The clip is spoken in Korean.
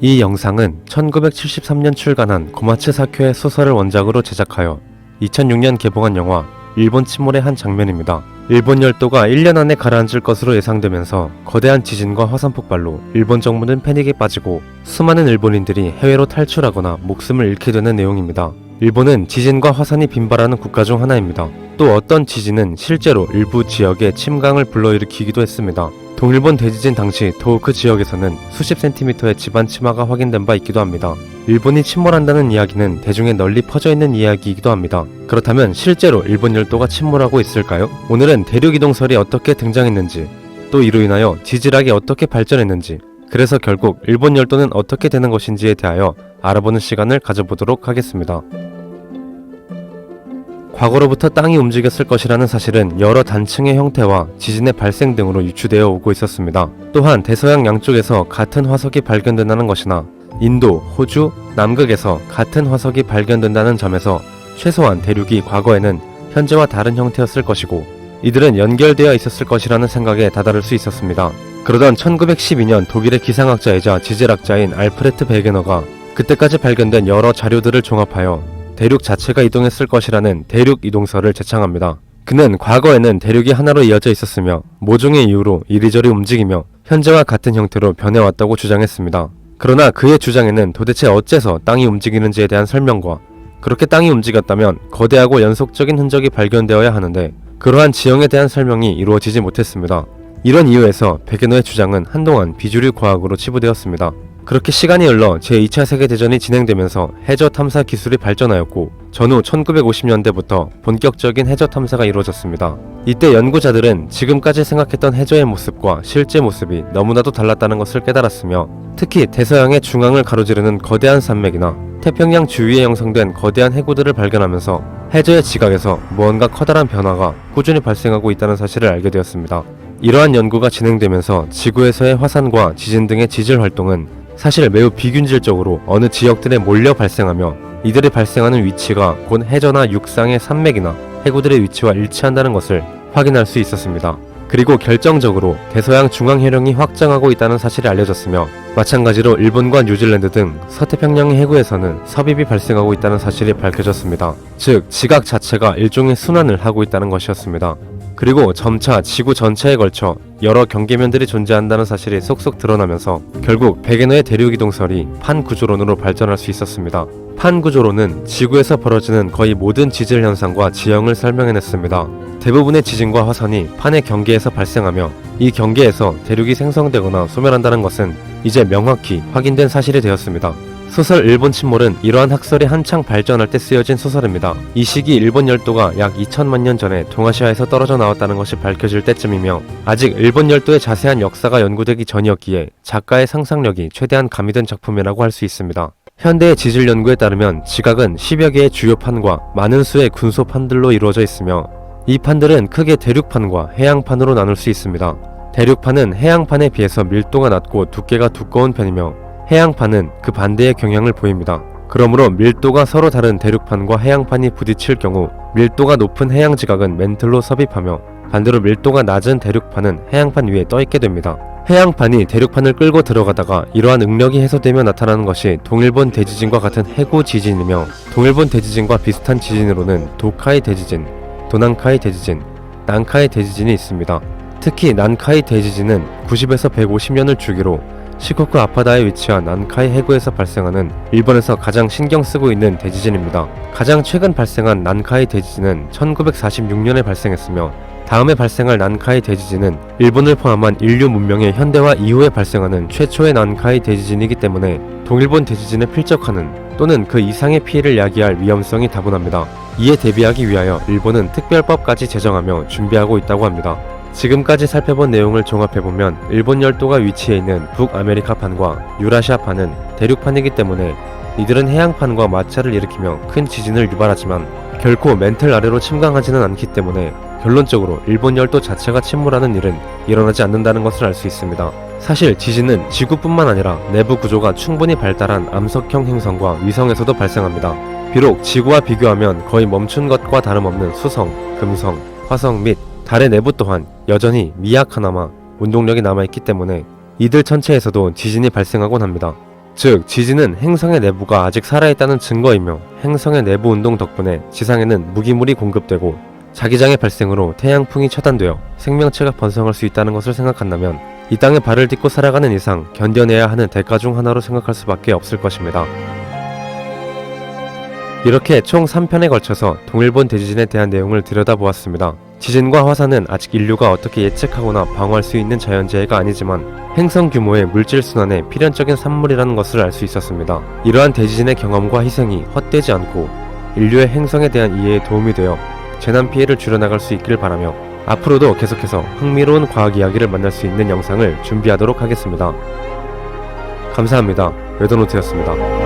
이 영상은 1973년 출간한 고마츠 사쿄의 소설을 원작으로 제작하여 2006년 개봉한 영화 일본 침몰의 한 장면입니다. 일본 열도가 1년 안에 가라앉을 것으로 예상되면서 거대한 지진과 화산 폭발로 일본 정부는 패닉에 빠지고 수많은 일본인들이 해외로 탈출하거나 목숨을 잃게 되는 내용입니다. 일본은 지진과 화산이 빈발하는 국가 중 하나입니다. 또 어떤 지진은 실제로 일부 지역에 침강을 불러일으키기도 했습니다. 동일본 대지진 당시 도호쿠 지역에서는 수십 센티미터의 지반 침하가 확인된 바 있기도 합니다. 일본이 침몰한다는 이야기는 대중에 널리 퍼져 있는 이야기이기도 합니다. 그렇다면 실제로 일본 열도가 침몰하고 있을까요? 오늘은 대륙이동설이 어떻게 등장했는지, 또 이로 인하여 지질학이 어떻게 발전했는지, 그래서 결국 일본 열도는 어떻게 되는 것인지에 대하여 알아보는 시간을 가져보도록 하겠습니다. 과거로부터 땅이 움직였을 것이라는 사실은 여러 단층의 형태와 지진의 발생 등으로 유추되어 오고 있었습니다. 또한 대서양 양쪽에서 같은 화석이 발견된다는 것이나 인도, 호주, 남극에서 같은 화석이 발견된다는 점에서 최소한 대륙이 과거에는 현재와 다른 형태였을 것이고 이들은 연결되어 있었을 것이라는 생각에 다다를 수 있었습니다. 그러던 1912년 독일의 기상학자이자 지질학자인 알프레트 베게너가 그때까지 발견된 여러 자료들을 종합하여 대륙 자체가 이동했을 것이라는 대륙 이동설을 제창합니다. 그는 과거에는 대륙이 하나로 이어져 있었으며 모종의 이유로 이리저리 움직이며 현재와 같은 형태로 변해왔다고 주장했습니다. 그러나 그의 주장에는 도대체 어째서 땅이 움직이는지에 대한 설명과 그렇게 땅이 움직였다면 거대하고 연속적인 흔적이 발견되어야 하는데 그러한 지형에 대한 설명이 이루어지지 못했습니다. 이런 이유에서 베게너의 주장은 한동안 비주류 과학으로 치부되었습니다. 그렇게 시간이 흘러 제2차 세계대전이 진행되면서 해저 탐사 기술이 발전하였고 전후 1950년대부터 본격적인 해저 탐사가 이루어졌습니다. 이때 연구자들은 지금까지 생각했던 해저의 모습과 실제 모습이 너무나도 달랐다는 것을 깨달았으며 특히 대서양의 중앙을 가로지르는 거대한 산맥이나 태평양 주위에 형성된 거대한 해구들을 발견하면서 해저의 지각에서 무언가 커다란 변화가 꾸준히 발생하고 있다는 사실을 알게 되었습니다. 이러한 연구가 진행되면서 지구에서의 화산과 지진 등의 지질 활동은 사실 매우 비균질적으로 어느 지역들에 몰려 발생하며 이들이 발생하는 위치가 곧 해저나 육상의 산맥이나 해구들의 위치와 일치한다는 것을 확인할 수 있었습니다. 그리고 결정적으로 대서양 중앙해령이 확장하고 있다는 사실이 알려졌으며 마찬가지로 일본과 뉴질랜드 등 서태평양의 해구에서는 섭입이 발생하고 있다는 사실이 밝혀졌습니다. 즉 지각 자체가 일종의 순환을 하고 있다는 것이었습니다. 그리고 점차 지구 전체에 걸쳐 여러 경계면들이 존재한다는 사실이 쏙쏙 드러나면서 결국 베게너의 대륙이동설이 판구조론으로 발전할 수 있었습니다. 판구조론은 지구에서 벌어지는 거의 모든 지질 현상과 지형을 설명해냈습니다. 대부분의 지진과 화산이 판의 경계에서 발생하며 이 경계에서 대륙이 생성되거나 소멸한다는 것은 이제 명확히 확인된 사실이 되었습니다. 소설 일본 침몰은 이러한 학설이 한창 발전할 때 쓰여진 소설입니다. 이 시기 일본 열도가 약 2000만 년 전에 동아시아에서 떨어져 나왔다는 것이 밝혀질 때쯤이며 아직 일본 열도의 자세한 역사가 연구되기 전이었기에 작가의 상상력이 최대한 가미된 작품이라고 할 수 있습니다. 현대의 지질 연구에 따르면 지각은 10여 개의 주요 판과 많은 수의 군소 판들로 이루어져 있으며 이 판들은 크게 대륙판과 해양판으로 나눌 수 있습니다. 대륙판은 해양판에 비해서 밀도가 낮고 두께가 두꺼운 편이며 해양판은 그 반대의 경향을 보입니다. 그러므로 밀도가 서로 다른 대륙판과 해양판이 부딪힐 경우 밀도가 높은 해양지각은 멘틀로 섭입하며 반대로 밀도가 낮은 대륙판은 해양판 위에 떠있게 됩니다. 해양판이 대륙판을 끌고 들어가다가 이러한 응력이 해소되며 나타나는 것이 동일본 대지진과 같은 해구 지진이며 동일본 대지진과 비슷한 지진으로는 도카이 대지진, 도난카이 대지진, 난카이 대지진이 있습니다. 특히 난카이 대지진은 90에서 150년을 주기로 시코쿠 아파다에 위치한 난카이 해구에서 발생하는 일본에서 가장 신경 쓰고 있는 대지진입니다. 가장 최근 발생한 난카이 대지진은 1946년에 발생했으며 다음에 발생할 난카이 대지진은 일본을 포함한 인류 문명의 현대화 이후에 발생하는 최초의 난카이 대지진이기 때문에 동일본 대지진에 필적하는 또는 그 이상의 피해를 야기할 위험성이 다분합니다. 이에 대비하기 위하여 일본은 특별법까지 제정하며 준비하고 있다고 합니다. 지금까지 살펴본 내용을 종합해보면 일본 열도가 위치해 있는 북아메리카판과 유라시아판은 대륙판이기 때문에 이들은 해양판과 마찰을 일으키며 큰 지진을 유발하지만 결코 맨틀 아래로 침강하지는 않기 때문에 결론적으로 일본 열도 자체가 침몰하는 일은 일어나지 않는다는 것을 알 수 있습니다. 사실 지진은 지구뿐만 아니라 내부 구조가 충분히 발달한 암석형 행성과 위성에서도 발생합니다. 비록 지구와 비교하면 거의 멈춘 것과 다름없는 수성, 금성, 화성 및 달의 내부 또한 여전히 미약하나마 운동력이 남아있기 때문에 이들 전체에서도 지진이 발생하곤 합니다. 즉, 지진은 행성의 내부가 아직 살아있다는 증거이며 행성의 내부 운동 덕분에 지상에는 무기물이 공급되고 자기장의 발생으로 태양풍이 차단되어 생명체가 번성할 수 있다는 것을 생각한다면 이 땅에 발을 딛고 살아가는 이상 견뎌내야 하는 대가 중 하나로 생각할 수밖에 없을 것입니다. 이렇게 총 3편에 걸쳐서 동일본 대지진에 대한 내용을 들여다보았습니다. 지진과 화산은 아직 인류가 어떻게 예측하거나 방어할 수 있는 자연재해가 아니지만 행성 규모의 물질순환의 필연적인 산물이라는 것을 알 수 있었습니다. 이러한 대지진의 경험과 희생이 헛되지 않고 인류의 행성에 대한 이해에 도움이 되어 재난 피해를 줄여나갈 수 있기를 바라며 앞으로도 계속해서 흥미로운 과학 이야기를 만날 수 있는 영상을 준비하도록 하겠습니다. 감사합니다. 웨더노트였습니다.